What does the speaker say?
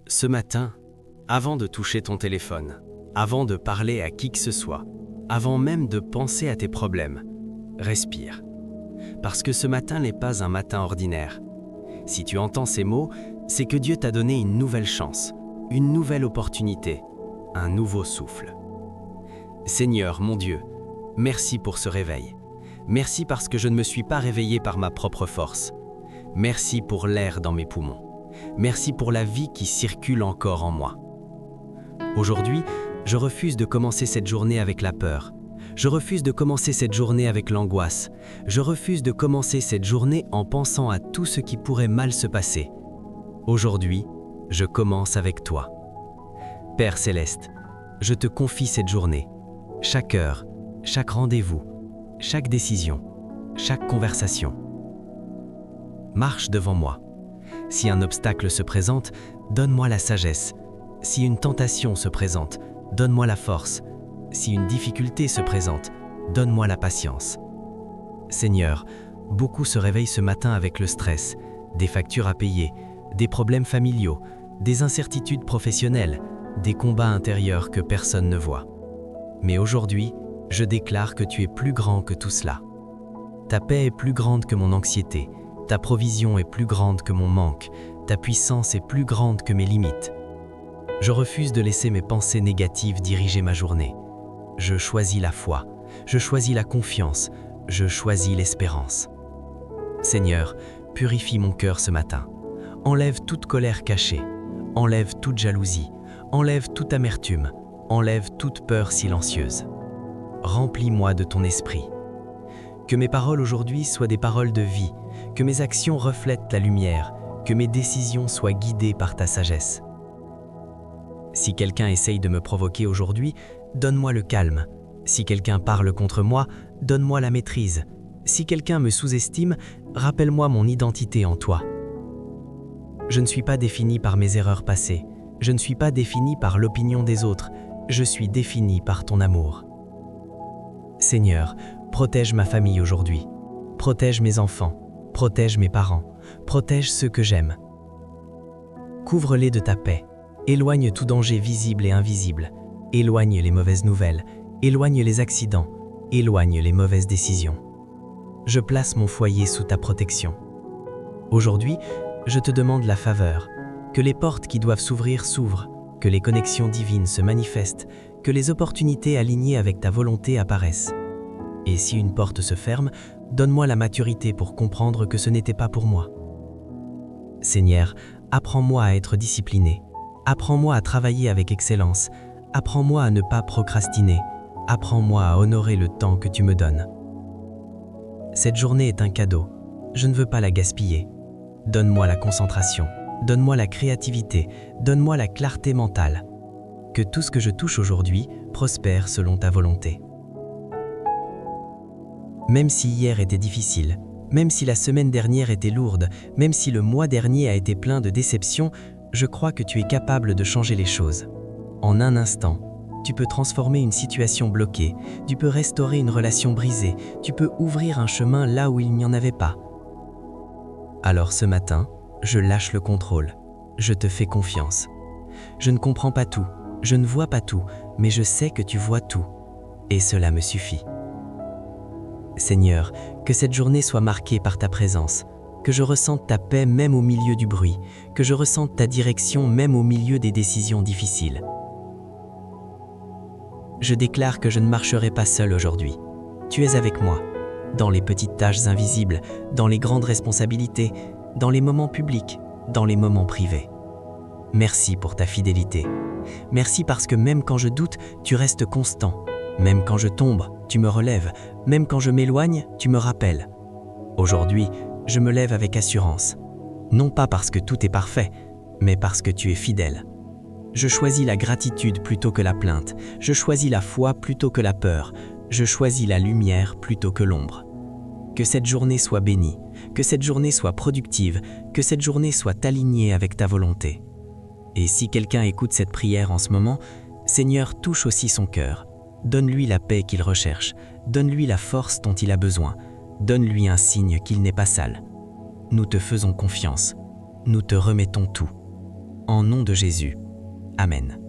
Ce matin, avant de toucher ton téléphone, avant de parler à qui que ce soit, avant même de penser à tes problèmes, respire. Parce que ce matin n'est pas un matin ordinaire. Si tu entends ces mots, c'est que Dieu t'a donné une nouvelle chance, une nouvelle opportunité, un nouveau souffle. Seigneur, mon Dieu, merci pour ce réveil. Merci parce que je ne me suis pas réveillé par ma propre force. Merci pour l'air dans mes poumons. Merci pour la vie qui circule encore en moi. Aujourd'hui, je refuse de commencer cette journée avec la peur. Je refuse de commencer cette journée avec l'angoisse. Je refuse de commencer cette journée en pensant à tout ce qui pourrait mal se passer. Aujourd'hui, je commence avec toi. Père Céleste, je te confie cette journée. Chaque heure, chaque rendez-vous, chaque décision, chaque conversation. Marche devant moi. Si un obstacle se présente, donne-moi la sagesse. Si une tentation se présente, donne-moi la force. Si une difficulté se présente, donne-moi la patience. Seigneur, beaucoup se réveillent ce matin avec le stress, des factures à payer, des problèmes familiaux, des incertitudes professionnelles, des combats intérieurs que personne ne voit. Mais aujourd'hui, je déclare que tu es plus grand que tout cela. Ta paix est plus grande que mon anxiété, ta provision est plus grande que mon manque, ta puissance est plus grande que mes limites. Je refuse de laisser mes pensées négatives diriger ma journée. Je choisis la foi, je choisis la confiance, je choisis l'espérance. Seigneur, purifie mon cœur ce matin. Enlève toute colère cachée, enlève toute jalousie, enlève toute amertume, enlève toute peur silencieuse. Remplis-moi de ton esprit. Que mes paroles aujourd'hui soient des paroles de vie, que mes actions reflètent la lumière, que mes décisions soient guidées par ta sagesse. Si quelqu'un essaye de me provoquer aujourd'hui, donne-moi le calme. Si quelqu'un parle contre moi, donne-moi la maîtrise. Si quelqu'un me sous-estime, rappelle-moi mon identité en toi. Je ne suis pas défini par mes erreurs passées. Je ne suis pas défini par l'opinion des autres. Je suis défini par ton amour. Seigneur, protège ma famille aujourd'hui. Protège mes enfants. Protège mes parents. Protège ceux que j'aime. Couvre-les de ta paix. Éloigne tout danger visible et invisible. Éloigne les mauvaises nouvelles. Éloigne les accidents. Éloigne les mauvaises décisions. Je place mon foyer sous ta protection. Aujourd'hui, je te demande la faveur. Que les portes qui doivent s'ouvrir s'ouvrent. Que les connexions divines se manifestent. Que les opportunités alignées avec ta volonté apparaissent. Et si une porte se ferme, donne-moi la maturité pour comprendre que ce n'était pas pour moi. Seigneur, apprends-moi à être discipliné. Apprends-moi à travailler avec excellence. Apprends-moi à ne pas procrastiner. Apprends-moi à honorer le temps que tu me donnes. Cette journée est un cadeau. Je ne veux pas la gaspiller. Donne-moi la concentration. Donne-moi la créativité. Donne-moi la clarté mentale. Que tout ce que je touche aujourd'hui prospère selon ta volonté. Même si hier était difficile, même si la semaine dernière était lourde, même si le mois dernier a été plein de déceptions, je crois que tu es capable de changer les choses. En un instant, tu peux transformer une situation bloquée, tu peux restaurer une relation brisée, tu peux ouvrir un chemin là où il n'y en avait pas. Alors ce matin, je lâche le contrôle, je te fais confiance. Je ne comprends pas tout, je ne vois pas tout, mais je sais que tu vois tout, et cela me suffit. Seigneur, que cette journée soit marquée par ta présence, que je ressente ta paix même au milieu du bruit, que je ressente ta direction même au milieu des décisions difficiles. Je déclare que je ne marcherai pas seul aujourd'hui. Tu es avec moi, dans les petites tâches invisibles, dans les grandes responsabilités, dans les moments publics, dans les moments privés. Merci pour ta fidélité. Merci parce que même quand je doute, tu restes constant. Même quand je tombe, tu me relèves. Même quand je m'éloigne, tu me rappelles. Aujourd'hui, je me lève avec assurance. Non pas parce que tout est parfait, mais parce que tu es fidèle. Je choisis la gratitude plutôt que la plainte. Je choisis la foi plutôt que la peur. Je choisis la lumière plutôt que l'ombre. Que cette journée soit bénie, que cette journée soit productive, que cette journée soit alignée avec ta volonté. Et si quelqu'un écoute cette prière en ce moment, Seigneur, touche aussi son cœur. Donne-lui la paix qu'il recherche, donne-lui la force dont il a besoin, donne-lui un signe qu'il n'est pas sale. Nous te faisons confiance, nous te remettons tout. en nom de Jésus. Amen.